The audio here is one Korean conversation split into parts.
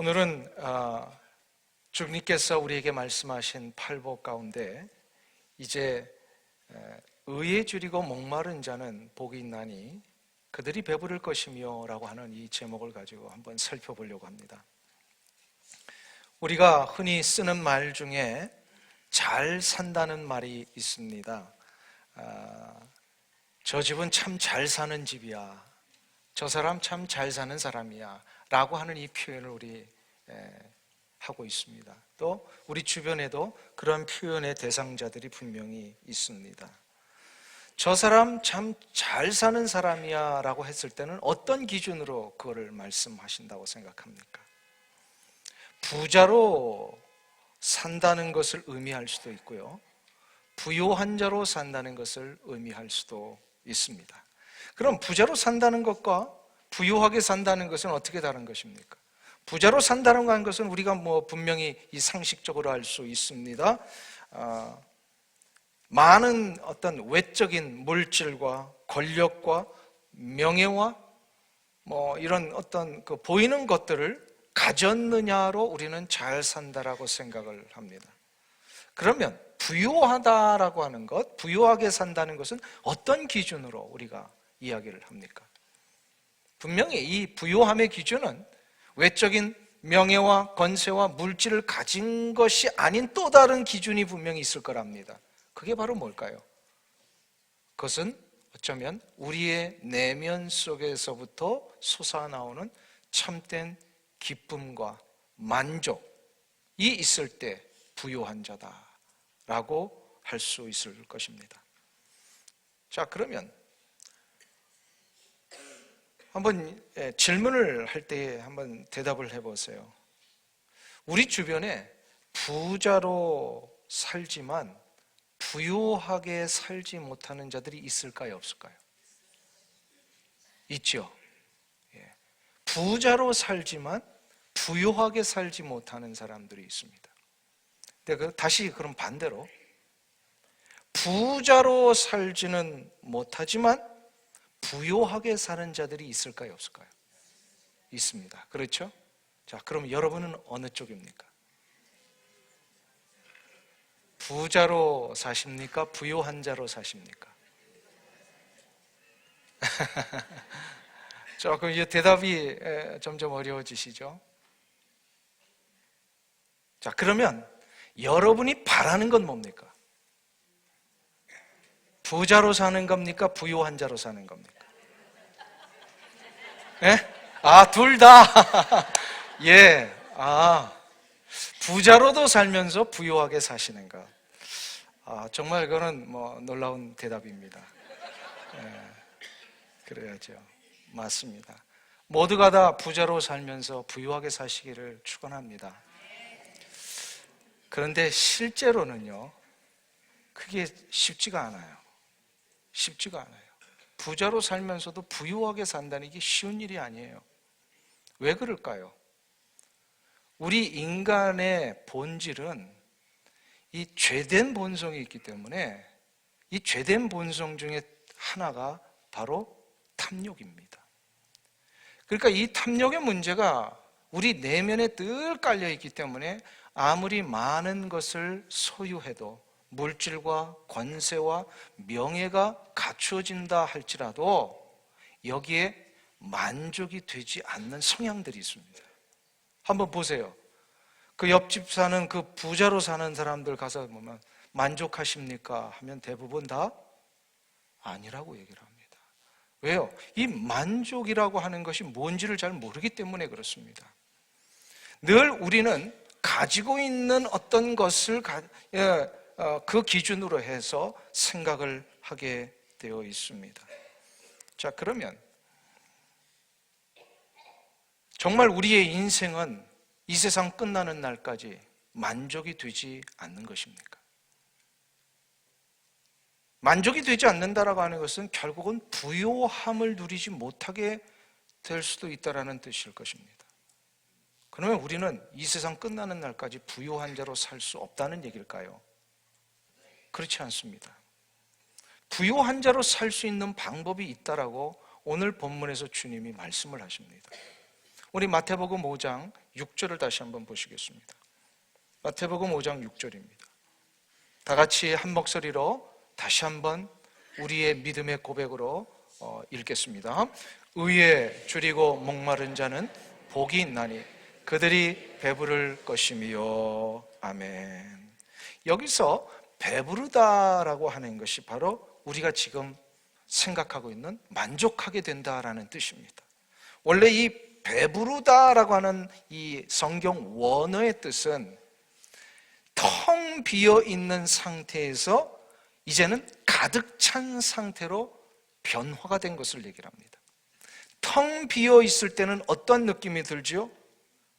오늘은 주님께서 우리에게 말씀하신 팔복 가운데 이제 의에 줄이고 목마른 자는 복이 있나니 그들이 배부를 것이며 라고 하는 이 제목을 가지고 한번 살펴보려고 합니다. 우리가 흔히 쓰는 말 중에 잘 산다는 말이 있습니다. 저 집은 참 잘 사는 집이야, 저 사람 참 잘 사는 사람이야 라고 하는 이 표현을 우리 하고 있습니다. 또 우리 주변에도 그런 표현의 대상자들이 분명히 있습니다. 저 사람 참 잘 사는 사람이야 라고 했을 때는 어떤 기준으로 그거를 말씀하신다고 생각합니까? 부자로 산다는 것을 의미할 수도 있고요, 부요한 자로 산다는 것을 의미할 수도 있습니다. 그럼 부자로 산다는 것과 부유하게 산다는 것은 어떻게 다른 것입니까? 부자로 산다는 것은 우리가 분명히 이 상식적으로 알 수 있습니다. 많은 어떤 외적인 물질과 권력과 명예와 이런 어떤 그 보이는 것들을 가졌느냐로 우리는 잘 산다라고 생각을 합니다. 그러면 부유하다라고 하는 것, 부유하게 산다는 것은 어떤 기준으로 우리가 이야기를 합니까? 분명히 이 부유함의 기준은 외적인 명예와 권세와 물질을 가진 것이 아닌 또 다른 기준이 분명히 있을 거랍니다. 그게 바로 뭘까요? 그것은 어쩌면 우리의 내면 속에서부터 솟아나오는 참된 기쁨과 만족이 있을 때 부유한 자다라고 할 수 있을 것입니다. 자, 그러면 한번 질문을 할 때 한번 대답을 해보세요. 우리 주변에 부자로 살지만 부유하게 살지 못하는 자들이 있을까요, 없을까요? 있죠. 부자로 살지만 부유하게 살지 못하는 사람들이 있습니다. 근데 다시 그럼 반대로 부자로 살지는 못하지만 부유하게 사는 자들이 있을까요, 없을까요? 있습니다. 그렇죠? 자, 그럼 여러분은 어느 쪽입니까? 부자로 사십니까? 부유한 자로 사십니까? 조금 이 대답이 점점 어려워지시죠? 자, 그러면 여러분이 바라는 건 뭡니까? 부자로 사는 겁니까? 부유한 자로 사는 겁니까? 예? 둘 다. 예. 부자로도 살면서 부유하게 사시는 것. 정말 그거는 놀라운 대답입니다. 예. 그래야죠. 맞습니다. 모두가 다 부자로 살면서 부유하게 사시기를 축원합니다. 그런데 실제로는요, 그게 쉽지가 않아요. 쉽지가 않아요. 부자로 살면서도 부유하게 산다는 게 쉬운 일이 아니에요. 왜 그럴까요? 우리 인간의 본질은 이 죄된 본성이 있기 때문에 이 죄된 본성 중에 하나가 바로 탐욕입니다. 그러니까 이 탐욕의 문제가 우리 내면에 늘 깔려 있기 때문에 아무리 많은 것을 소유해도 물질과 권세와 명예가 갖추어진다 할지라도 여기에 만족이 되지 않는 성향들이 있습니다. 한번 보세요. 그 옆집 사는 그 부자로 사는 사람들 가서 보면 만족하십니까? 하면 대부분 다 아니라고 얘기를 합니다. 왜요? 이 만족이라고 하는 것이 뭔지를 잘 모르기 때문에 그렇습니다. 늘 우리는 가지고 있는 어떤 것을 그 기준으로 해서 생각을 하게 되어 있습니다. 자, 그러면 정말 우리의 인생은 이 세상 끝나는 날까지 만족이 되지 않는 것입니까? 만족이 되지 않는다라고 하는 것은 결국은 부요함을 누리지 못하게 될 수도 있다라는 뜻일 것입니다. 그러면 우리는 이 세상 끝나는 날까지 부유한 자로 살 수 없다는 얘기일까요? 그렇지 않습니다. 부유한 자로 살 수 있는 방법이 있다라고 오늘 본문에서 주님이 말씀을 하십니다. 우리 마태복음 5장 6절을 다시 한번 보시겠습니다. 마태복음 5장 6절입니다. 다 같이 한 목소리로 다시 한번 우리의 믿음의 고백으로 읽겠습니다. 의에 줄이고 목마른 자는 복이 있나니 그들이 배부를 것이며. 아멘. 여기서 배부르다라고 하는 것이 바로 우리가 지금 생각하고 있는 만족하게 된다라는 뜻입니다. 원래 이 배부르다라고 하는 이 성경 원어의 뜻은 텅 비어 있는 상태에서 이제는 가득 찬 상태로 변화가 된 것을 얘기를 합니다. 텅 비어 있을 때는 어떤 느낌이 들지요?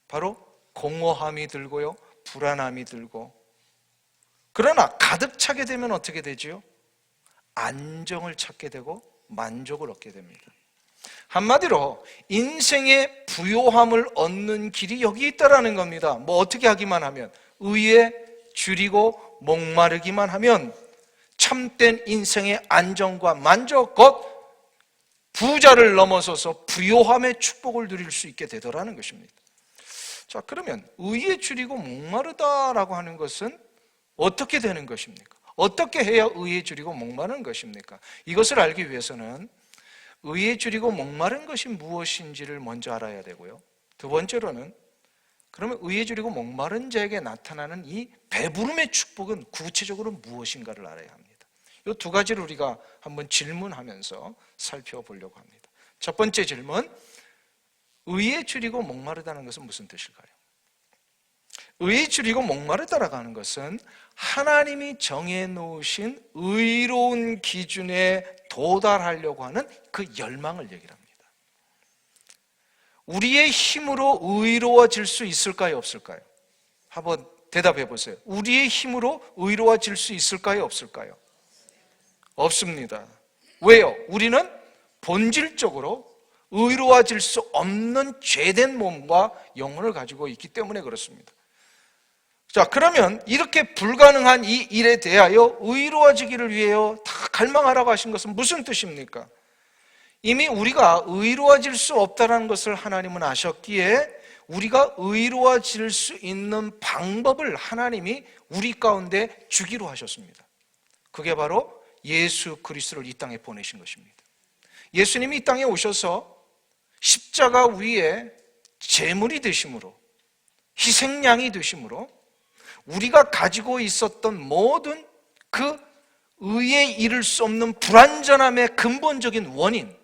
바로 공허함이 들고요, 불안함이 들고. 그러나 가득 차게 되면 어떻게 되지요? 안정을 찾게 되고 만족을 얻게 됩니다. 한마디로 인생의 부요함을 얻는 길이 여기 있다라는 겁니다. 뭐 어떻게 하기만 하면, 의에 줄이고 목마르기만 하면 참된 인생의 안정과 만족, 곧 부자를 넘어서서 부요함의 축복을 누릴 수 있게 되더라는 것입니다. 자, 그러면 의에 줄이고 목마르다라고 하는 것은 어떻게 되는 것입니까? 어떻게 해야 의에 줄이고 목마른 것입니까? 이것을 알기 위해서는 의에 줄이고 목마른 것이 무엇인지를 먼저 알아야 되고요, 두 번째로는 그러면 의에 줄이고 목마른 자에게 나타나는 이 배부름의 축복은 구체적으로 무엇인가를 알아야 합니다. 이 두 가지를 우리가 한번 질문하면서 살펴보려고 합니다. 첫 번째 질문, 의에 줄이고 목마르다는 것은 무슨 뜻일까요? 의에 줄이고 목마르다라고 하는 것은 하나님이 정해놓으신 의로운 기준에 도달하려고 하는 그 열망을 얘기를 합니다. 우리의 힘으로 의로워질 수 있을까요, 없을까요? 한번 대답해 보세요. 우리의 힘으로 의로워질 수 있을까요, 없을까요? 없습니다. 왜요? 우리는 본질적으로 의로워질 수 없는 죄된 몸과 영혼을 가지고 있기 때문에 그렇습니다. 자, 그러면 이렇게 불가능한 이 일에 대하여 의로워지기를 위하여 다 갈망하라고 하신 것은 무슨 뜻입니까? 이미 우리가 의로워질 수 없다는 것을 하나님은 아셨기에 우리가 의로워질 수 있는 방법을 하나님이 우리 가운데 주기로 하셨습니다. 그게 바로 예수 그리스도를 이 땅에 보내신 것입니다. 예수님이 이 땅에 오셔서 십자가 위에 제물이 되심으로, 희생양이 되심으로 우리가 가지고 있었던 모든 그 의에 이를 수 없는 불완전함의 근본적인 원인,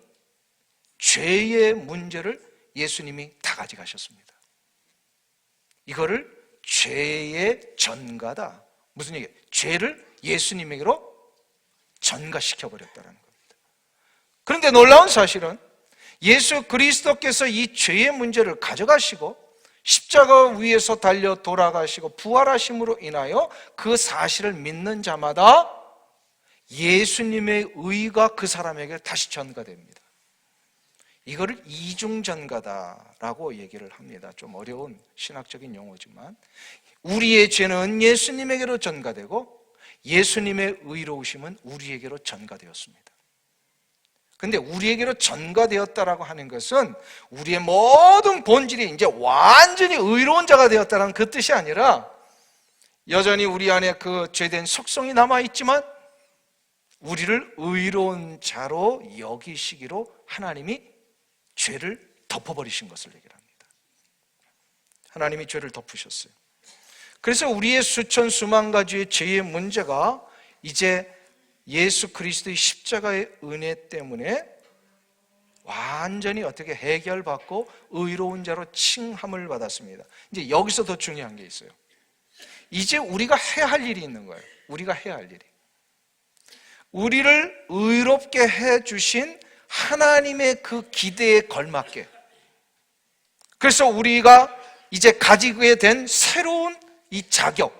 죄의 문제를 예수님이 다 가져가셨습니다. 이거를 죄의 전가다. 무슨 얘기예요? 죄를 예수님에게로 전가시켜버렸다는 겁니다. 그런데 놀라운 사실은 예수 그리스도께서 이 죄의 문제를 가져가시고 십자가 위에서 달려 돌아가시고 부활하심으로 인하여 그 사실을 믿는 자마다 예수님의 의가 그 사람에게 다시 전가됩니다. 이거를 이중전가다라고 얘기를 합니다. 좀 어려운 신학적인 용어지만 우리의 죄는 예수님에게로 전가되고 예수님의 의로우심은 우리에게로 전가되었습니다. 근데 우리에게로 전가되었다라고 하는 것은 우리의 모든 본질이 이제 완전히 의로운 자가 되었다는 그 뜻이 아니라 여전히 우리 안에 그 죄된 속성이 남아있지만 우리를 의로운 자로 여기시기로 하나님이 죄를 덮어버리신 것을 얘기를 합니다. 하나님이 죄를 덮으셨어요. 그래서 우리의 수천 수만 가지의 죄의 문제가 이제 예수 그리스도의 십자가의 은혜 때문에 완전히 어떻게 해결받고 의로운 자로 칭함을 받았습니다. 이제 여기서 더 중요한 게 있어요. 이제 우리가 해야 할 일이 있는 거예요. 우리가 해야 할 일이. 우리를 의롭게 해주신 하나님의 그 기대에 걸맞게, 그래서 우리가 이제 가지게 된 새로운 이 자격,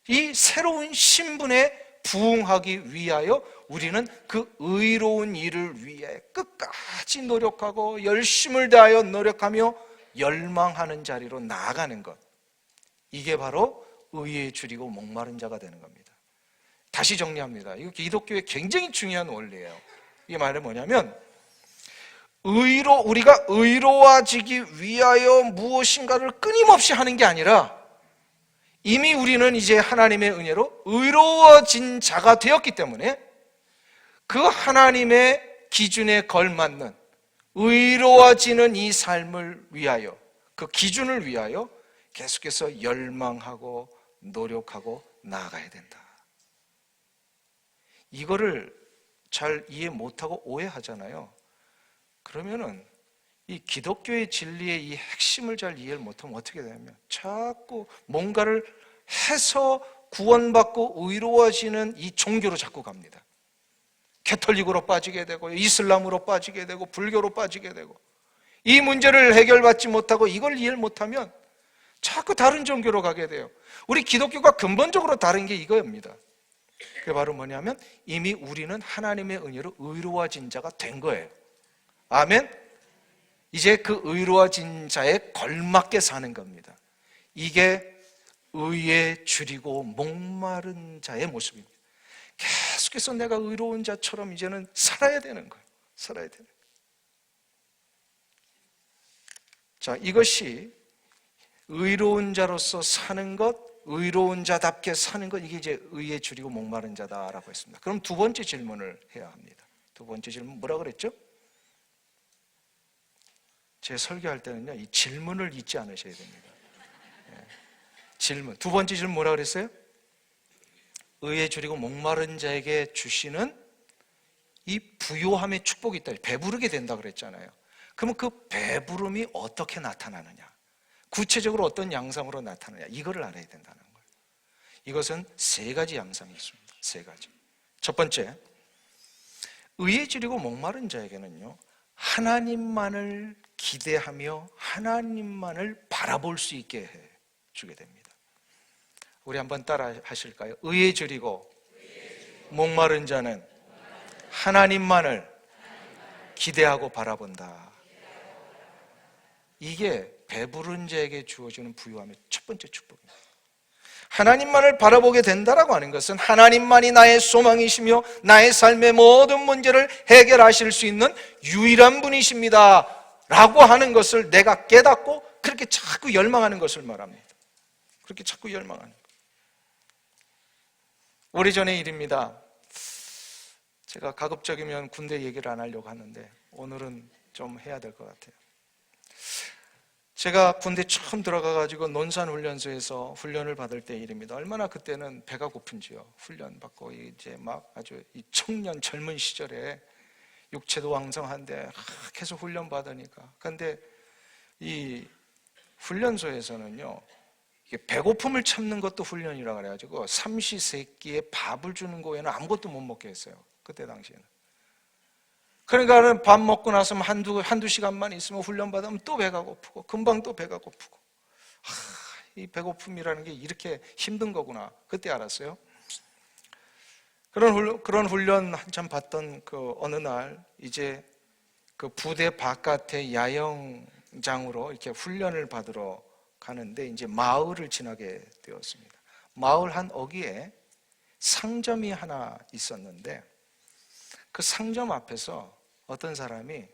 이 새로운 신분에 부응하기 위하여 우리는 그 의로운 일을 위해 끝까지 노력하고 열심을 다하여 노력하며 열망하는 자리로 나아가는 것, 이게 바로 의에 줄이고 목마른 자가 되는 겁니다. 다시 정리합니다. 이거 기독교의 굉장히 중요한 원리예요. 이게 말은 뭐냐면 우리가 의로워지기 위하여 무엇인가를 끊임없이 하는 게 아니라 이미 우리는 이제 하나님의 은혜로 의로워진 자가 되었기 때문에 그 하나님의 기준에 걸맞는 의로워지는 이 삶을 위하여, 그 기준을 위하여 계속해서 열망하고 노력하고 나아가야 된다. 이거를 잘 이해 못하고 오해하잖아요. 그러면은 이 기독교의 진리의 이 핵심을 잘 이해를 못하면 어떻게 되냐면 자꾸 뭔가를 해서 구원받고 의로워지는 이 종교로 자꾸 갑니다. 캐톨릭으로 빠지게 되고 이슬람으로 빠지게 되고 불교로 빠지게 되고, 이 문제를 해결받지 못하고 이걸 이해를 못하면 자꾸 다른 종교로 가게 돼요. 우리 기독교가 근본적으로 다른 게 이거입니다. 그게 바로 뭐냐면 이미 우리는 하나님의 은혜로 의로워진 자가 된 거예요. 아멘. 이제 그 의로워진 자에 걸맞게 사는 겁니다. 이게 의에 줄이고 목마른 자의 모습입니다. 계속해서 내가 의로운 자처럼 이제는 살아야 되는 거예요. 살아야 되는 거예요. 자, 이것이 의로운 자로서 사는 것, 의로운 자답게 사는 것, 이게 이제 의에 줄이고 목마른 자다라고 했습니다. 그럼 두 번째 질문을 해야 합니다. 두 번째 질문 뭐라 그랬죠? 제 설교할 때는요, 이 질문을 잊지 않으셔야 됩니다. 질문. 두 번째 질문 뭐라 그랬어요? 의에 줄이고 목마른 자에게 주시는 이 부요함의 축복이 있다. 배부르게 된다 그랬잖아요. 그러면 그 배부름이 어떻게 나타나느냐? 구체적으로 어떤 양상으로 나타나느냐? 이거를 알아야 된다는 거예요. 이것은 세 가지 양상이 있습니다. 세 가지. 첫 번째, 의에 줄이고 목마른 자에게는요, 하나님만을 기대하며 하나님만을 바라볼 수 있게 해 주게 됩니다. 우리 한번 따라 하실까요? 의에 줄이고 목마른 자는 하나님만을 기대하고 바라본다. 이게 배부른 자에게 주어지는 부요함의 첫 번째 축복입니다. 하나님만을 바라보게 된다라고 하는 것은 하나님만이 나의 소망이시며 나의 삶의 모든 문제를 해결하실 수 있는 유일한 분이십니다 라고 하는 것을 내가 깨닫고 그렇게 자꾸 열망하는 것을 말합니다. 그렇게 자꾸 열망하는 것. 오래전의 일입니다. 제가 가급적이면 군대 얘기를 안 하려고 하는데 오늘은 좀 해야 될 것 같아요. 제가 군대 처음 들어가가지고 논산훈련소에서 훈련을 받을 때 일입니다. 얼마나 그때는 배가 고픈지요. 훈련 받고 이제 막 아주 이 청년 젊은 시절에 육체도 왕성한데 계속 훈련 받으니까. 그런데 이 훈련소에서는요, 이게 배고픔을 참는 것도 훈련이라 그래가지고 삼시세끼에 밥을 주는 거 외에는 아무것도 못 먹게 했어요. 그때 당시에는. 그러니까 밥 먹고 나서 한두 시간만 있으면 훈련 받으면 또 배가 고프고 금방 또 배가 고프고, 이 배고픔이라는 게 이렇게 힘든 거구나 그때 알았어요. 그런 훈련 한참 받던 그 어느 날 이제 그 부대 바깥의 야영장으로 이렇게 훈련을 받으러 가는데 이제 마을을 지나게 되었습니다. 마을 한 어귀에 상점이 하나 있었는데 그 상점 앞에서 어떤 사람이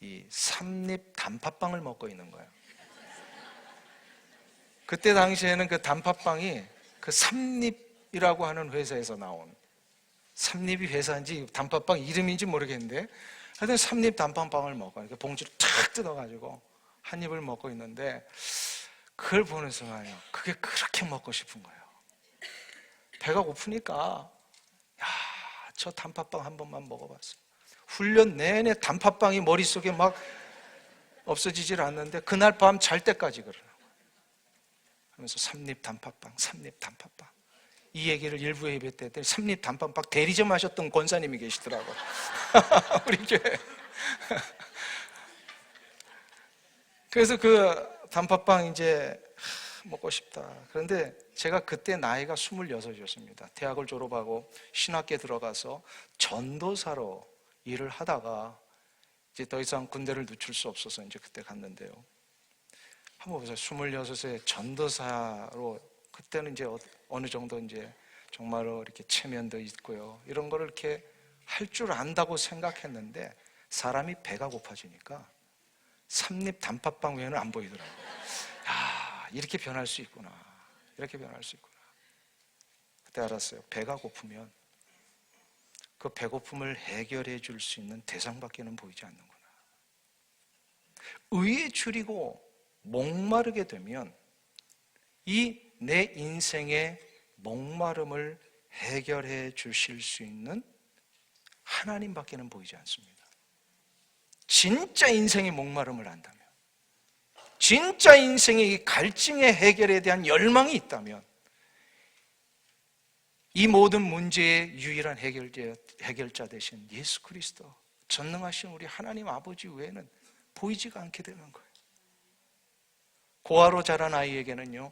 이 삼립 단팥빵을 먹고 있는 거예요. 그때 당시에는 그 단팥빵이 그 삼립이라고 하는 회사에서 나온, 삼립이 회사인지 단팥빵 이름인지 모르겠는데 하여튼 삼립 단팥빵을 먹어요. 봉지를 탁 뜯어가지고 한 입을 먹고 있는데 그걸 보는 순간요, 그게 그렇게 먹고 싶은 거예요. 배가 고프니까 저 단팥빵 한 번만 먹어봤어요. 훈련 내내 단팥빵이 머릿속에 막 없어지질 않는데 그날 밤 잘 때까지 그러나 하면서 삼립 단팥빵, 삼립 단팥빵, 이 얘기를 일부 예배 때 했더니 삼립 단팥빵 대리점 하셨던 권사님이 계시더라고요. 우리 교회. 그래서 그 단팥빵 이제 먹고 싶다. 그런데 제가 그때 나이가 26이었습니다. 대학을 졸업하고 신학교에 들어가서 전도사로 일을 하다가 이제 더 이상 군대를 늦출 수 없어서 이제 그때 갔는데요. 한번 보세요. 26세 전도사로, 그때는 이제 어느 정도 이제 정말로 이렇게 체면도 있고요. 이런 거를 이렇게 할 줄 안다고 생각했는데 사람이 배가 고파지니까 삼립 단팥빵 외에는 안 보이더라고요. 야, 이렇게 변할 수 있구나. 이렇게 변할 수 있구나. 그때 알았어요. 배가 고프면 그 배고픔을 해결해 줄 수 있는 대상밖에는 보이지 않는구나. 의에 줄이고 목마르게 되면 이 내 인생의 목마름을 해결해 주실 수 있는 하나님밖에는 보이지 않습니다. 진짜 인생의 목마름을 안다면, 진짜 인생의 이 갈증의 해결에 대한 열망이 있다면 이 모든 문제의 유일한 해결자 되신 예수 그리스도, 전능하신 우리 하나님 아버지 외에는 보이지가 않게 되는 거예요. 고아로 자란 아이에게는요,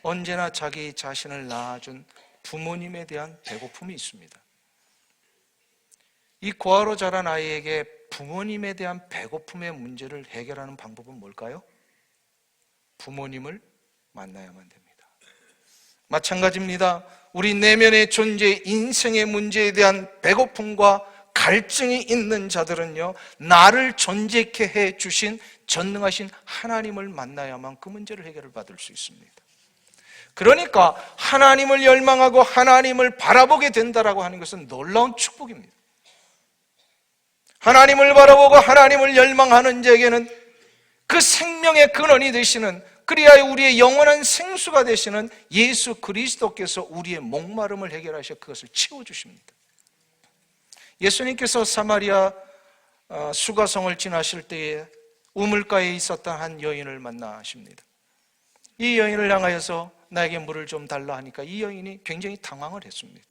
언제나 자기 자신을 낳아준 부모님에 대한 배고픔이 있습니다. 이 고아로 자란 아이에게 부모님에 대한 배고픔의 문제를 해결하는 방법은 뭘까요? 부모님을 만나야만 됩니다. 마찬가지입니다. 우리 내면의 존재, 인생의 문제에 대한 배고픔과 갈증이 있는 자들은요, 나를 존재케 해 주신 전능하신 하나님을 만나야만 그 문제를 해결을 받을 수 있습니다. 그러니까 하나님을 열망하고 하나님을 바라보게 된다라고 하는 것은 놀라운 축복입니다. 하나님을 바라보고 하나님을 열망하는 자에게는 그 생명의 근원이 되시는, 그리하여 우리의 영원한 생수가 되시는 예수 그리스도께서 우리의 목마름을 해결하셔 그것을 채워주십니다. 예수님께서 사마리아 수가성을 지나실 때에 우물가에 있었던 한 여인을 만나십니다. 이 여인을 향하여서 나에게 물을 좀 달라 하니까 이 여인이 굉장히 당황을 했습니다.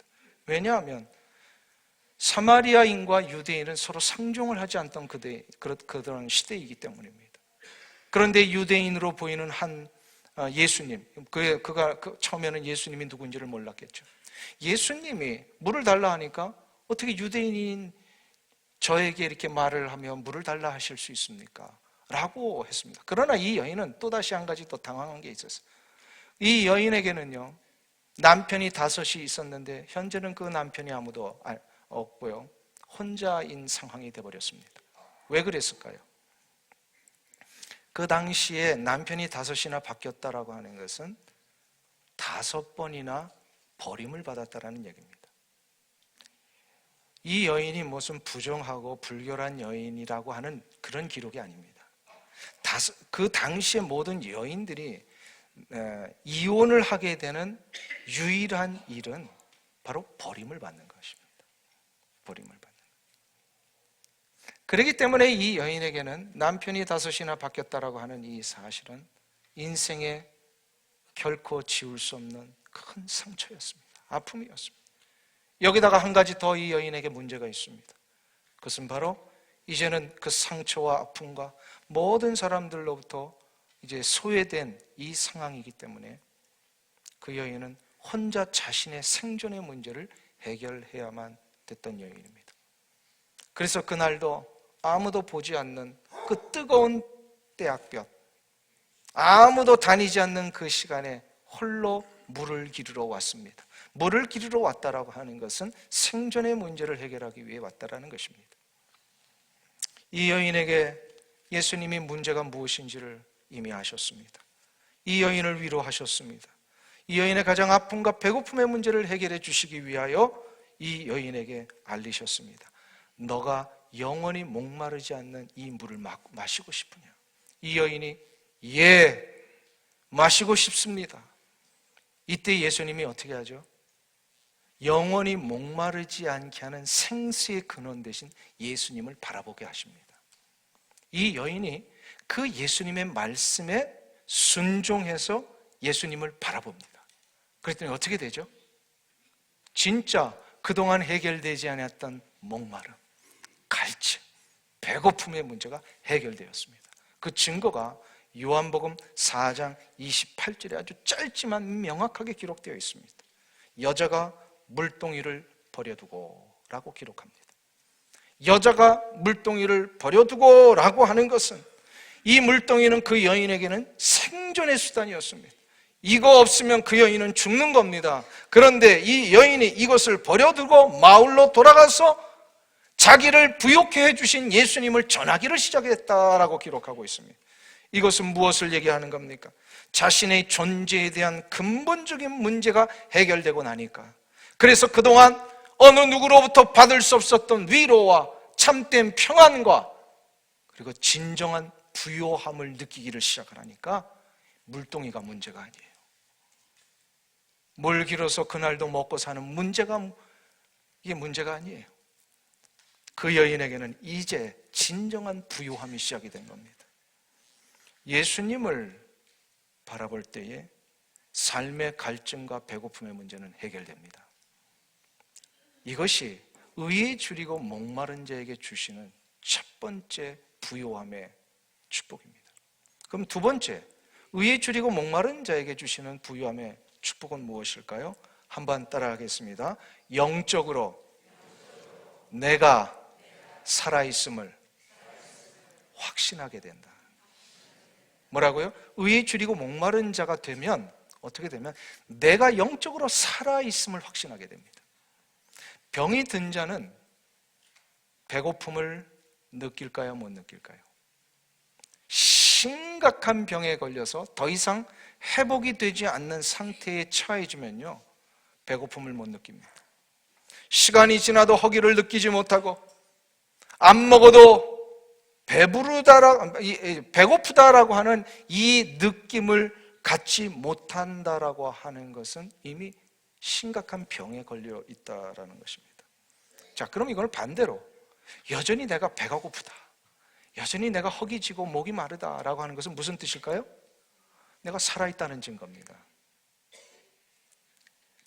왜냐하면 사마리아인과 유대인은 서로 상종을 하지 않던 그런 시대이기 때문입니다. 그런데 유대인으로 보이는 한 예수님, 그가 처음에는 예수님이 누군지를 몰랐겠죠. 예수님이 물을 달라 하니까 어떻게 유대인인 저에게 이렇게 말을 하며 물을 달라 하실 수 있습니까? 라고 했습니다. 그러나 이 여인은 또다시 한 가지 또 당황한 게 있었어요. 이 여인에게는요, 남편이 5이 있었는데 현재는 그 남편이 아무도 없고요, 혼자인 상황이 되어버렸습니다. 왜 그랬을까요? 그 당시에 남편이 5이나 바뀌었다라고 하는 것은 5번이나 버림을 받았다라는 얘기입니다. 이 여인이 무슨 부정하고 불결한 여인이라고 하는 그런 기록이 아닙니다. 그 당시의 모든 여인들이 이혼을 하게 되는 유일한 일은 바로 버림을 받는 것입니다. 버림을 받는 것. 그렇기 때문에 이 여인에게는 남편이 5이나 바뀌었다라고 하는 이 사실은 인생에 결코 지울 수 없는 큰 상처였습니다. 아픔이었습니다. 여기다가 한 가지 더 이 여인에게 문제가 있습니다. 그것은 바로 이제는 그 상처와 아픔과 모든 사람들로부터 이제 소외된 이 상황이기 때문에 그 여인은 혼자 자신의 생존의 문제를 해결해야만 됐던 여인입니다. 그래서 그날도 아무도 보지 않는 그 뜨거운 때학볕, 아무도 다니지 않는 그 시간에 홀로 물을 기르러 왔습니다. 물을 기르러 왔다라고 하는 것은 생존의 문제를 해결하기 위해 왔다라는 것입니다. 이 여인에게 예수님이 문제가 무엇인지를 이미 아셨습니다. 이 여인을 위로하셨습니다. 이 여인의 가장 아픔과 배고픔의 문제를 해결해 주시기 위하여 이 여인에게 알리셨습니다. 너가 영원히 목마르지 않는 이 물을 마시고 싶으냐? 이 여인이 예, 마시고 싶습니다. 이때 예수님이 어떻게 하죠? 영원히 목마르지 않게 하는 생수의 근원 되신 예수님을 바라보게 하십니다. 이 여인이 그 예수님의 말씀에 순종해서 예수님을 바라봅니다. 그랬더니 어떻게 되죠? 진짜 그동안 해결되지 않았던 목마름, 갈증, 배고픔의 문제가 해결되었습니다. 그 증거가 요한복음 4장 28절에 아주 짧지만 명확하게 기록되어 있습니다. 여자가 물동이를 버려두고 라고 기록합니다. 여자가 물동이를 버려두고 라고 하는 것은 이 물동이는 그 여인에게는 생존의 수단이었습니다. 이거 없으면 그 여인은 죽는 겁니다. 그런데 이 여인이 이것을 버려두고 마을로 돌아가서 자기를 부욕해 해주신 예수님을 전하기를 시작했다라고 기록하고 있습니다. 이것은 무엇을 얘기하는 겁니까? 자신의 존재에 대한 근본적인 문제가 해결되고 나니까, 그래서 그동안 어느 누구로부터 받을 수 없었던 위로와 참된 평안과 그리고 진정한 부요함을 느끼기를 시작하니까 물동이가 문제가 아니에요. 뭘 길어서 그날도 먹고 사는 이게 문제가 아니에요. 그 여인에게는 이제 진정한 부요함이 시작이 된 겁니다. 예수님을 바라볼 때에 삶의 갈증과 배고픔의 문제는 해결됩니다. 이것이 의에 줄이고 목마른 자에게 주시는 첫 번째 부요함의 축복입니다. 그럼 두 번째, 의에 줄이고 목마른 자에게 주시는 부요함의 축복은 무엇일까요? 한번 따라하겠습니다. 영적으로 내가 살아있음을 확신하게 된다. 뭐라고요? 의에 줄이고 목마른 자가 되면 어떻게 되면 내가 영적으로 살아있음을 확신하게 됩니다. 병이 든 자는 배고픔을 느낄까요? 못 느낄까요? 심각한 병에 걸려서 더 이상 회복이 되지 않는 상태에 처해지면요, 배고픔을 못 느낍니다. 시간이 지나도 허기를 느끼지 못하고 안 먹어도 배고프다라고 하는 이 느낌을 갖지 못한다라고 하는 것은 이미 심각한 병에 걸려 있다라는 것입니다. 자, 그럼 이걸 반대로 여전히 내가 배가 고프다, 여전히 내가 허기지고 목이 마르다라고 하는 것은 무슨 뜻일까요? 내가 살아있다는 증거입니다.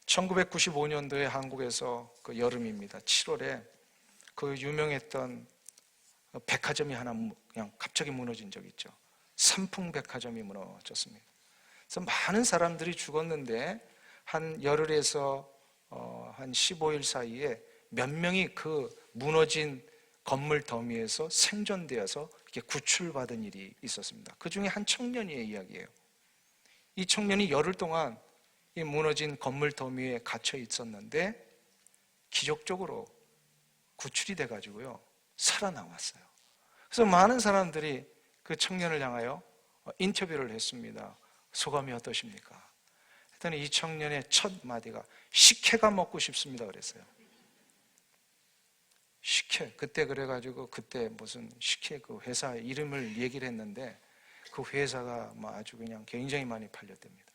1995년도에 한국에서 그 여름입니다. 7월에 그 유명했던 백화점이 하나 그냥 갑자기 무너진 적이 있죠. 삼풍백화점이 무너졌습니다. 그래서 많은 사람들이 죽었는데 한 열흘에서 한 15일 사이에 몇 명이 그 무너진 건물 더미에서 생존되어서 이렇게 구출받은 일이 있었습니다. 그 중에 한 청년의 이야기예요. 이 청년이 열흘 동안 이 무너진 건물 더미에 갇혀 있었는데 기적적으로 구출이 돼가지고요, 살아나왔어요. 그래서 많은 사람들이 그 청년을 향하여 인터뷰를 했습니다. 소감이 어떠십니까? 했더니 이 청년의 첫 마디가 식혜가 먹고 싶습니다 그랬어요. 식혜. 그때 그래가지고 그때 무슨 식혜 그 회사 이름을 얘기를 했는데 그 회사가 아주 그냥 굉장히 많이 팔렸답니다.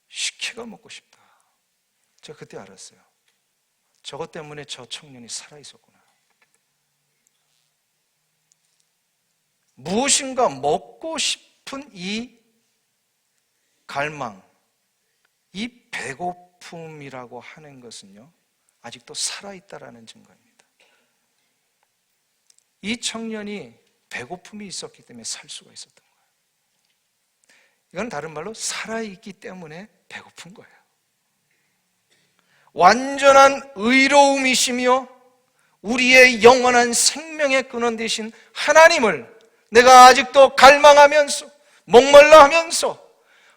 식혜가 먹고 싶다. 제가 그때 알았어요. 저것 때문에 저 청년이 살아있었구나. 무엇인가 먹고 싶은 이 갈망, 이 배고픔이라고 하는 것은요, 아직도 살아있다라는 증거입니다. 이 청년이 배고픔이 있었기 때문에 살 수가 있었던 거예요. 이건 다른 말로 살아있기 때문에 배고픈 거예요. 완전한 의로움이시며 우리의 영원한 생명의 근원 되신 하나님을 내가 아직도 갈망하면서 목말라 하면서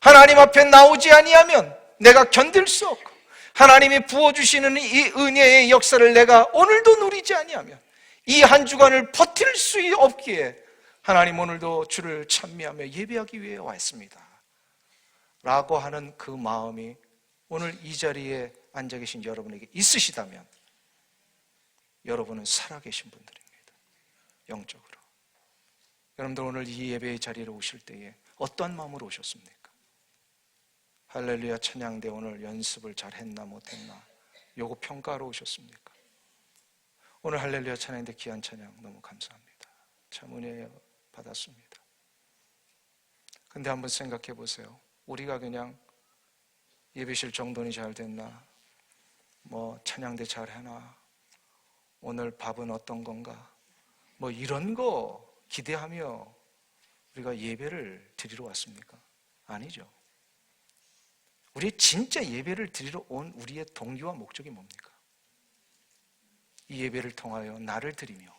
하나님 앞에 나오지 아니하면 내가 견딜 수 없고, 하나님이 부어주시는 이 은혜의 역사를 내가 오늘도 누리지 아니하면 이 한 주간을 버틸 수 없기에 하나님 오늘도 주를 찬미하며 예배하기 위해 왔습니다 라고 하는 그 마음이 오늘 이 자리에 앉아 계신 여러분에게 있으시다면 여러분은 살아계신 분들입니다. 영적으로. 여러분들 오늘 이 예배의 자리에 오실 때에 어떤 마음으로 오셨습니까? 할렐루야 찬양대 오늘 연습을 잘 했나 못했나 요거 평가하러 오셨습니까? 오늘 할렐루야 찬양대 귀한 찬양 너무 감사합니다. 참 은혜 받았습니다. 근데 한번 생각해 보세요. 우리가 그냥 예배실 정돈이 잘 됐나, 뭐 찬양대 잘 해나, 오늘 밥은 어떤 건가, 뭐 이런 거 기대하며 우리가 예배를 드리러 왔습니까? 아니죠. 우리의 진짜 예배를 드리러 온 우리의 동기와 목적이 뭡니까? 이 예배를 통하여 나를 드리며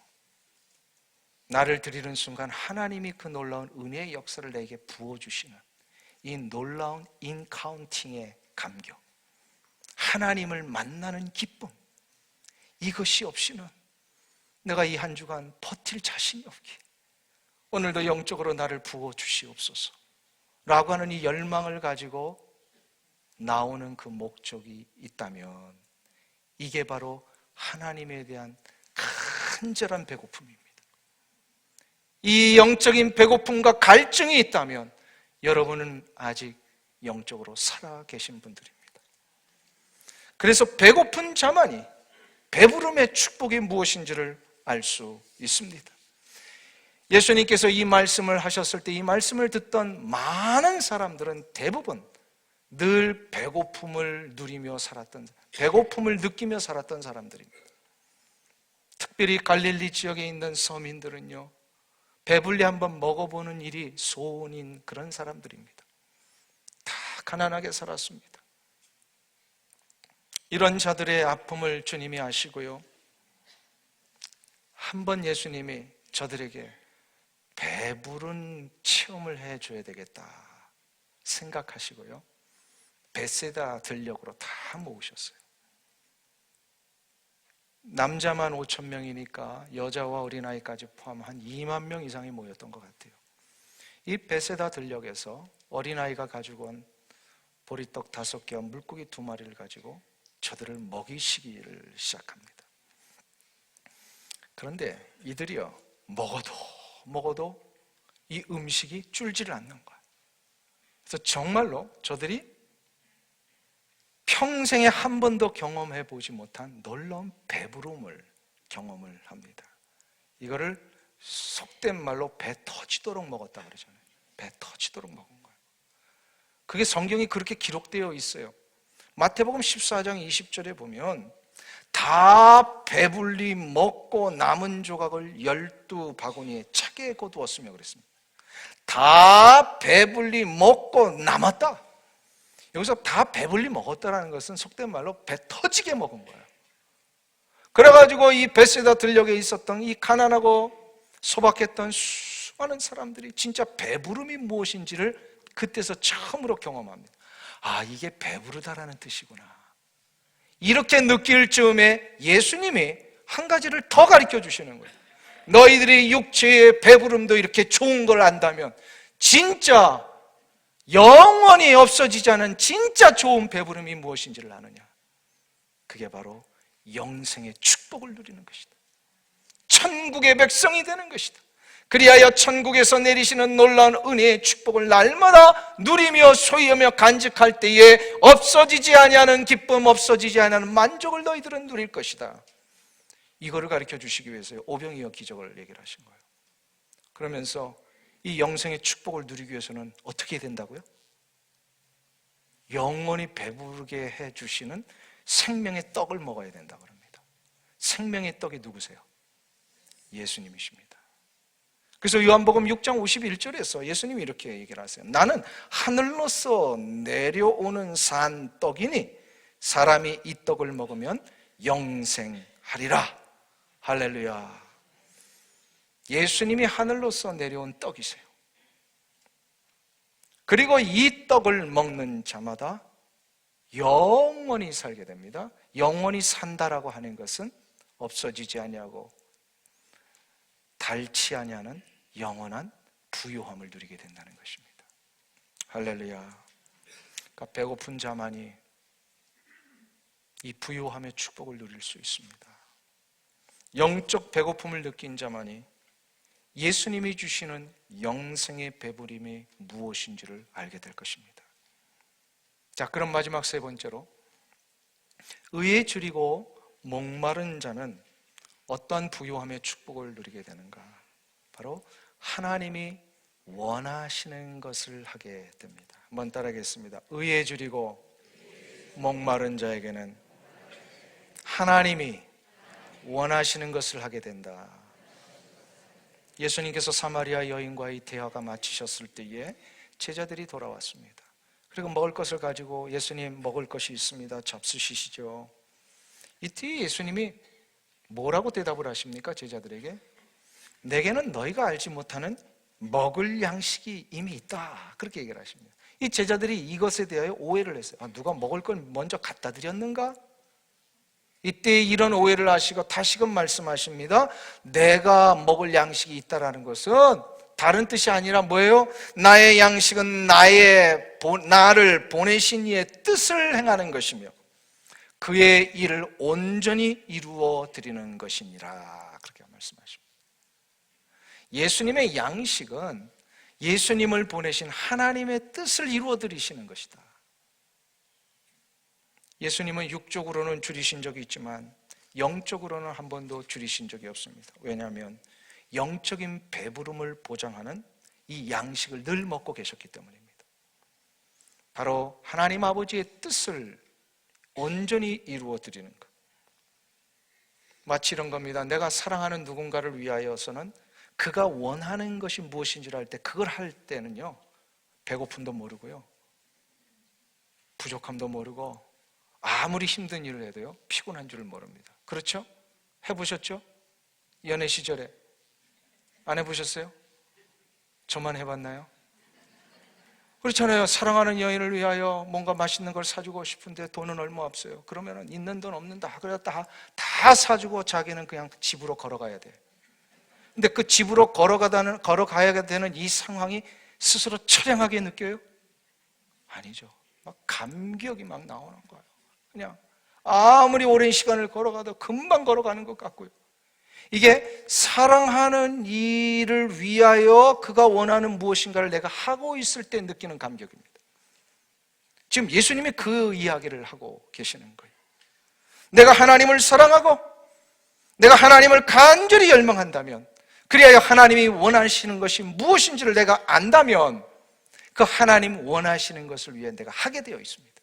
나를 드리는 순간 하나님이 그 놀라운 은혜의 역사를 내게 부어주시는 이 놀라운 인카운팅의 감격, 하나님을 만나는 기쁨, 이것이 없이는 내가 이 한 주간 버틸 자신이 없기에 오늘도 영적으로 나를 부어주시옵소서 라고 하는 이 열망을 가지고 나오는 그 목적이 있다면 이게 바로 하나님에 대한 간절한 배고픔입니다. 이 영적인 배고픔과 갈증이 있다면 여러분은 아직 영적으로 살아 계신 분들입니다. 그래서 배고픈 자만이 배부름의 축복이 무엇인지를 알 수 있습니다. 예수님께서 이 말씀을 하셨을 때 이 말씀을 듣던 많은 사람들은 대부분 늘 배고픔을 누리며 살았던, 배고픔을 느끼며 살았던 사람들입니다. 특별히 갈릴리 지역에 있는 서민들은요, 배불리 한번 먹어보는 일이 소원인 그런 사람들입니다. 다 가난하게 살았습니다. 이런 자들의 아픔을 주님이 아시고요, 한번 예수님이 저들에게 배부른 체험을 해줘야 되겠다 생각하시고요, 벳세다 들녘으로 다 모으셨어요. 남자만 5,000명이니까 여자와 어린아이까지 포함 한 2만 명 이상이 모였던 것 같아요. 이 벳세다 들녘에서 어린아이가 가지고 온 보리떡 5개와 물고기 2마리를 가지고 저들을 먹이시기를 시작합니다. 그런데 이들이요, 먹어도 이 음식이 줄지를 않는 거예요. 그래서 정말로 저들이 평생에 한 번도 경험해 보지 못한 놀라운 배부름을 경험을 합니다. 이거를 속된 말로 배 터지도록 먹었다 그러잖아요. 배 터지도록 먹은 거예요. 그게 성경이 그렇게 기록되어 있어요. 마태복음 14장 20절에 보면 다 배불리 먹고 남은 조각을 12바구니에 차게 거두었으며 그랬습니다. 다 배불리 먹고 남았다. 여기서 다 배불리 먹었다라는 것은 속된 말로 배 터지게 먹은 거예요. 그래가지고 이 벳세다 들녘에 있었던 이 가난하고 소박했던 수많은 사람들이 진짜 배부름이 무엇인지를 그때서 처음으로 경험합니다. 아, 이게 배부르다라는 뜻이구나. 이렇게 느낄 즈음에 예수님이 한 가지를 더 가르쳐 주시는 거예요. 너희들이 육체의 배부름도 이렇게 좋은 걸 안다면 진짜 영원히 없어지지 않은 진짜 좋은 배부름이 무엇인지를 아느냐? 그게 바로 영생의 축복을 누리는 것이다. 천국의 백성이 되는 것이다. 그리하여 천국에서 내리시는 놀라운 은혜의 축복을 날마다 누리며 소유하며 간직할 때에 없어지지 아니하는 기쁨, 없어지지 아니하는 만족을 너희들은 누릴 것이다. 이거를 가르쳐 주시기 위해서 오병이어 기적을 얘기를 하신 거예요. 그러면서 이 영생의 축복을 누리기 위해서는 어떻게 해야 된다고요? 영원히 배부르게 해주시는 생명의 떡을 먹어야 된다 그럽니다. 생명의 떡이 누구세요? 예수님이십니다. 그래서 요한복음 6장 51절에서 예수님이 이렇게 얘기를 하세요. 나는 하늘로서 내려오는 산 떡이니 사람이 이 떡을 먹으면 영생하리라. 할렐루야. 예수님이 하늘로서 내려온 떡이세요. 그리고 이 떡을 먹는 자마다 영원히 살게 됩니다. 영원히 산다라고 하는 것은 없어지지 아니하고 닳지 아니하는 영원한 부요함을 누리게 된다는 것입니다. 할렐루야. 그러니까 배고픈 자만이 이 부요함의 축복을 누릴 수 있습니다. 영적 배고픔을 느낀 자만이 예수님이 주시는 영생의 배부림이 무엇인지를 알게 될 것입니다. 자, 그럼 마지막 세 번째로, 의에 줄이고 목마른 자는 어떠한 부요함의 축복을 누리게 되는가? 바로 하나님이 원하시는 것을 하게 됩니다. 한번 따라하겠습니다. 의에 줄이고 목마른 자에게는 하나님이 원하시는 것을 하게 된다. 예수님께서 사마리아 여인과의 대화가 마치셨을 때에 제자들이 돌아왔습니다. 그리고 먹을 것을 가지고 예수님 먹을 것이 있습니다. 잡수시죠. 이때 예수님이 뭐라고 대답을 하십니까? 제자들에게 내게는 너희가 알지 못하는 먹을 양식이 이미 있다. 그렇게 얘기를 하십니다. 이 제자들이 이것에 대하여 오해를 했어요. 누가 먹을 걸 먼저 갖다 드렸는가? 이때 이런 오해를 하시고 다시금 말씀하십니다. 내가 먹을 양식이 있다라는 것은 다른 뜻이 아니라 뭐예요? 나의 양식은 나를 보내신 이의 뜻을 행하는 것이며 그의 일을 온전히 이루어 드리는 것이니라. 그렇게 말씀하십니다. 예수님의 양식은 예수님을 보내신 하나님의 뜻을 이루어 드리시는 것이다. 예수님은 육적으로는 줄이신 적이 있지만 영적으로는 한 번도 줄이신 적이 없습니다. 왜냐하면 영적인 배부름을 보장하는 이 양식을 늘 먹고 계셨기 때문입니다. 바로 하나님 아버지의 뜻을 온전히 이루어 드리는 것. 마치 이런 겁니다. 내가 사랑하는 누군가를 위하여서는 그가 원하는 것이 무엇인지를 알 때, 그걸 할 때는요, 배고픔도 모르고요, 부족함도 모르고, 아무리 힘든 일을 해도요, 피곤한 줄을 모릅니다. 그렇죠? 해보셨죠? 연애 시절에 안 해보셨어요? 저만 해봤나요? 그렇잖아요. 사랑하는 여인을 위하여 뭔가 맛있는 걸 사주고 싶은데 돈은 얼마 없어요. 그러면은 있는 돈 없는 다 그래 다 사주고 자기는 그냥 집으로 걸어가야 돼. 근데 그 집으로 걸어가야 되는 이 상황이 스스로 처량하게 느껴요? 아니죠. 막 감격이 막 나오는 거예요. 그냥 아무리 오랜 시간을 걸어가도 금방 걸어가는 것 같고요. 이게 사랑하는 이를 위하여 그가 원하는 무엇인가를 내가 하고 있을 때 느끼는 감격입니다. 지금 예수님이 그 이야기를 하고 계시는 거예요. 내가 하나님을 사랑하고 내가 하나님을 간절히 열망한다면, 그리하여 하나님이 원하시는 것이 무엇인지를 내가 안다면 그 하나님 원하시는 것을 위해 내가 하게 되어 있습니다.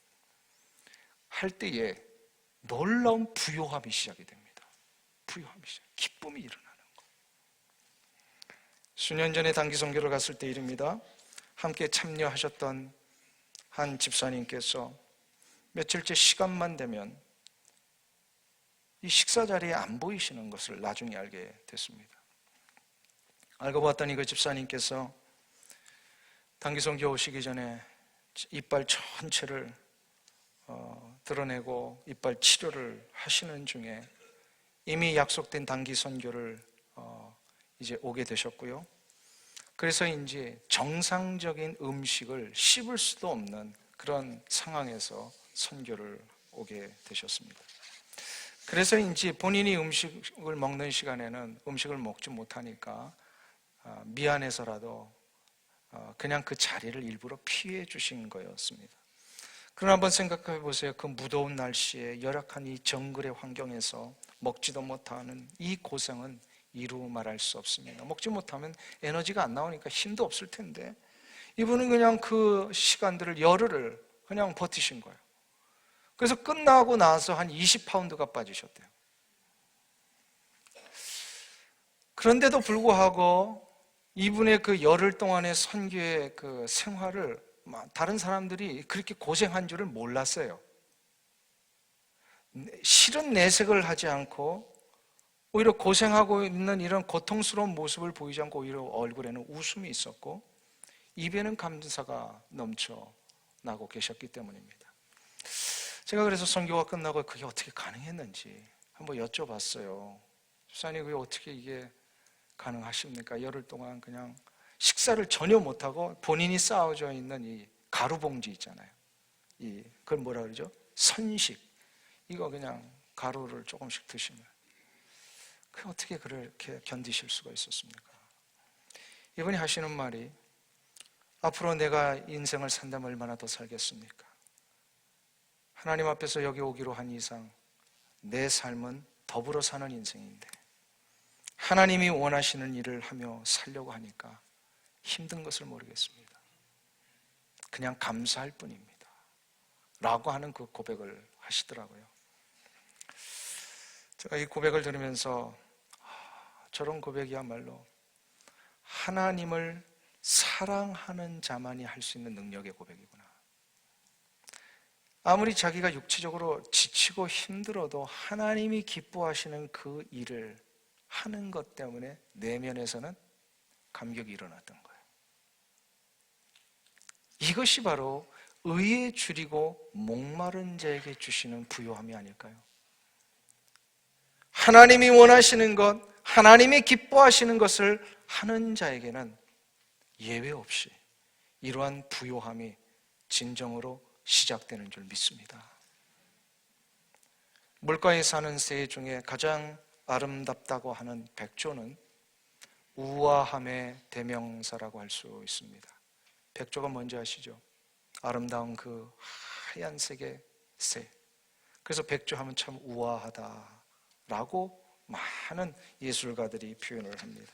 할 때에 놀라운 부요함이 시작이 됩니다. 부요함이 시작, 기쁨이 일어나는 거. 수년 전에 단기 선교를 갔을 때 일입니다. 함께 참여하셨던 한 집사님께서 며칠째 시간만 되면 이 식사 자리에 안 보이시는 것을 나중에 알게 됐습니다. 알고 봤더니 그 집사님께서 단기 선교 오시기 전에 이빨 전체를 드러내고 이빨 치료를 하시는 중에 이미 약속된 단기 선교를 이제 오게 되셨고요. 그래서인지 정상적인 음식을 씹을 수도 없는 그런 상황에서 선교를 오게 되셨습니다. 그래서인지 본인이 음식을 먹는 시간에는 음식을 먹지 못하니까 미안해서라도 그냥 그 자리를 일부러 피해 주신 거였습니다. 그러나 한번 생각해 보세요. 그 무더운 날씨에 열악한 이 정글의 환경에서 먹지도 못하는 이 고생은 이루 말할 수 없습니다. 먹지 못하면 에너지가 안 나오니까 힘도 없을 텐데 이분은 그냥 그 시간들을 열흘을 그냥 버티신 거예요. 그래서 끝나고 나서 한 20파운드가 빠지셨대요. 그런데도 불구하고 이분의 그 열흘 동안의 선교의 그 생활을 다른 사람들이 그렇게 고생한 줄을 몰랐어요. 실은 내색을 하지 않고 오히려 고생하고 있는 이런 고통스러운 모습을 보이지 않고 오히려 얼굴에는 웃음이 있었고 입에는 감사가 넘쳐나고 계셨기 때문입니다. 제가 그래서 선교가 끝나고 그게 어떻게 가능했는지 한번 여쭤봤어요. 집사님, 그게 어떻게 이게 가능하십니까? 열흘 동안 그냥 식사를 전혀 못하고 본인이 쌓아져 있는 이 가루봉지 있잖아요. 그걸 뭐라 그러죠? 선식. 이거 그냥 가루를 조금씩 드시면. 그 어떻게 그렇게 견디실 수가 있었습니까? 이분이 하시는 말이, 앞으로 내가 인생을 산다면 얼마나 더 살겠습니까? 하나님 앞에서 여기 오기로 한 이상 내 삶은 더불어 사는 인생인데 하나님이 원하시는 일을 하며 살려고 하니까 힘든 것을 모르겠습니다. 그냥 감사할 뿐입니다. 라고 하는 그 고백을 하시더라고요. 제가 이 고백을 들으면서 저런 고백이야말로 하나님을 사랑하는 자만이 할 수 있는 능력의 고백이구나. 아무리 자기가 육체적으로 지치고 힘들어도 하나님이 기뻐하시는 그 일을 하는 것 때문에 내면에서는 감격이 일어났던 거예요. 이것이 바로 의에 줄이고 목마른 자에게 주시는 부요함이 아닐까요? 하나님이 원하시는 것, 하나님이 기뻐하시는 것을 하는 자에게는 예외 없이 이러한 부요함이 진정으로 시작되는 줄 믿습니다. 물가에 사는 새 중에 가장 아름답다고 하는 백조는 우아함의 대명사라고 할 수 있습니다. 백조가 뭔지 아시죠? 아름다운 그 하얀색의 새. 그래서 백조 하면 참 우아하다라고 많은 예술가들이 표현을 합니다.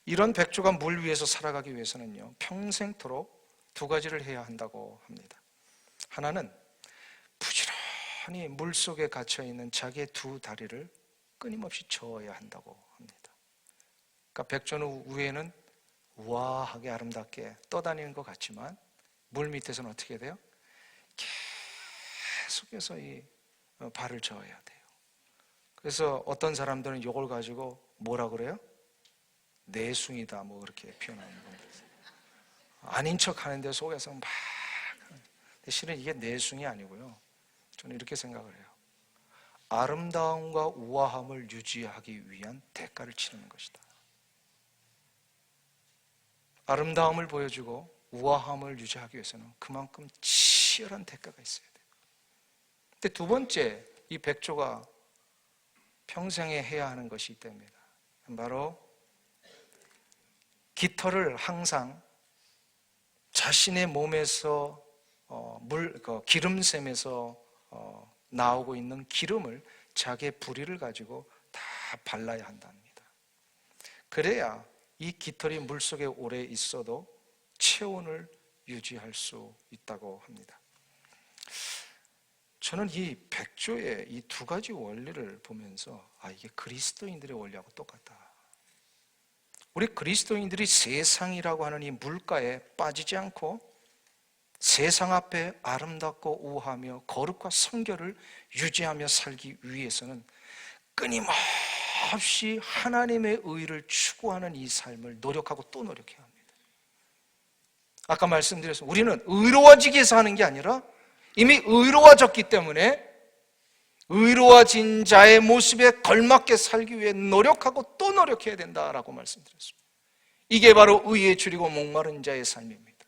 이런 백조가 물 위에서 살아가기 위해서는요, 평생토록 두 가지를 해야 한다고 합니다. 하나는 부지런히 물 속에 갇혀있는 자기의 두 다리를 끊임없이 저어야 한다고 합니다. 그러니까 백조는 위에는 우아하게 아름답게 떠다니는 것 같지만 물 밑에서는 어떻게 돼요? 계속해서 이 발을 저어야 돼요. 그래서 어떤 사람들은 이걸 가지고 뭐라 그래요? 내숭이다 뭐 그렇게 표현하는 겁니다. 아닌 척 하는데 속에서 막 실은 이게 내숭이 아니고요, 저는 이렇게 생각을 해요. 아름다움과 우아함을 유지하기 위한 대가를 치르는 것이다. 아름다움을 보여주고 우아함을 유지하기 위해서는 그만큼 치열한 대가가 있어야 돼요. 근데 두 번째, 이 백조가 평생에 해야 하는 것이 있답니다. 바로 깃털을 항상 자신의 몸에서 기름샘에서 나오고 있는 기름을 자기의 부리를 가지고 다 발라야 한답니다. 그래야 이 깃털이 물속에 오래 있어도 체온을 유지할 수 있다고 합니다. 저는 이 백조의 이 두 가지 원리를 보면서 이게 그리스도인들의 원리하고 똑같다. 우리 그리스도인들이 세상이라고 하는 이 물가에 빠지지 않고 세상 앞에 아름답고 우아하며 거룩과 성결을 유지하며 살기 위해서는 끊임없이 하나님의 의를 추구하는 이 삶을 노력하고 또 노력해야 합니다. 아까 말씀드렸습니다. 우리는 의로워지기 위해서 하는 게 아니라 이미 의로워졌기 때문에 의로워진 자의 모습에 걸맞게 살기 위해 노력하고 또 노력해야 된다라고 말씀드렸습니다. 이게 바로 의에 줄이고 목마른 자의 삶입니다.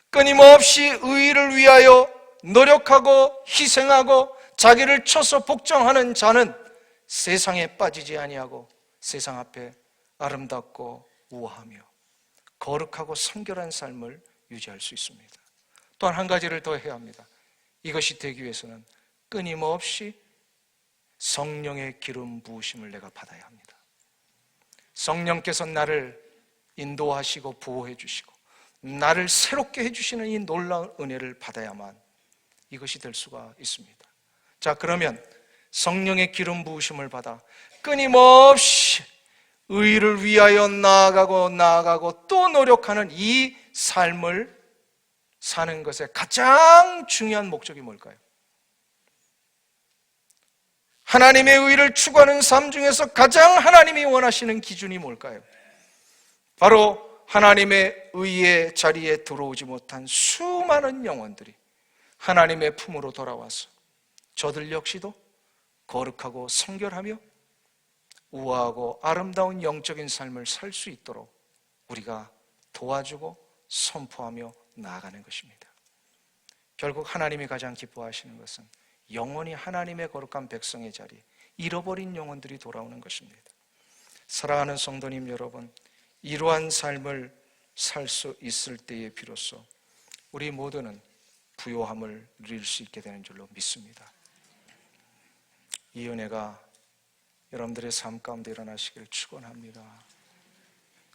끊임없이 의를 위하여 노력하고 희생하고 자기를 쳐서 복종하는 자는 세상에 빠지지 아니하고 세상 앞에 아름답고 우아하며 거룩하고 성결한 삶을 유지할 수 있습니다. 또한 한 가지를 더 해야 합니다. 이것이 되기 위해서는 끊임없이 성령의 기름 부으심을 내가 받아야 합니다. 성령께서 나를 인도하시고 보호해 주시고 나를 새롭게 해주시는 이 놀라운 은혜를 받아야만 이것이 될 수가 있습니다. 자, 그러면 성령의 기름 부으심을 받아 끊임없이 의를 위하여 나아가고 또 노력하는 이 삶을 사는 것의 가장 중요한 목적이 뭘까요? 하나님의 의를 추구하는 삶 중에서 가장 하나님이 원하시는 기준이 뭘까요? 바로 하나님의 의의 자리에 들어오지 못한 수많은 영혼들이 하나님의 품으로 돌아와서 저들 역시도 거룩하고 성결하며 우아하고 아름다운 영적인 삶을 살 수 있도록 우리가 도와주고 선포하며 나아가는 것입니다. 결국 하나님이 가장 기뻐하시는 것은 영원히 하나님의 거룩한 백성의 자리에 잃어버린 영혼들이 돌아오는 것입니다. 사랑하는 성도님 여러분, 이러한 삶을 살 수 있을 때에 비로소 우리 모두는 부요함을 누릴 수 있게 되는 줄로 믿습니다. 이 은혜가 여러분들의 삶 가운데 일어나시기를 축원합니다.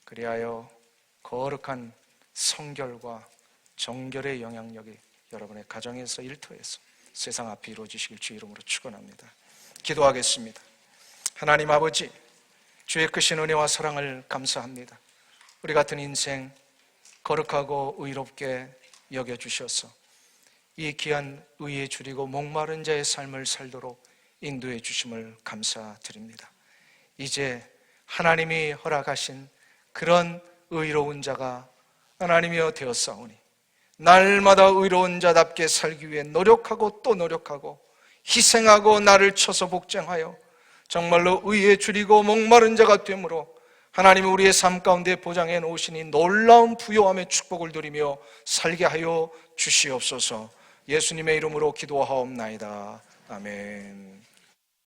그리하여 거룩한 성결과 정결의 영향력이 여러분의 가정에서 일터에서 세상 앞에 이루어지시길 주 이름으로 축원합니다. 기도하겠습니다. 하나님 아버지, 주의 크신 은혜와 사랑을 감사합니다. 우리 같은 인생 거룩하고 의롭게 여겨주셔서 이 귀한 의에 줄이고 목마른 자의 삶을 살도록 인도해 주심을 감사드립니다. 이제 하나님이 허락하신 그런 의로운 자가 하나님이여 되었사오니 날마다 의로운 자답게 살기 위해 노력하고 또 노력하고 희생하고 나를 쳐서 복종하여 정말로 의에 줄이고 목마른 자가 되므로 하나님이 우리의 삶 가운데 보장해 놓으시니 놀라운 부요함의 축복을 누리며 살게 하여 주시옵소서. 예수님의 이름으로 기도하옵나이다. 아멘.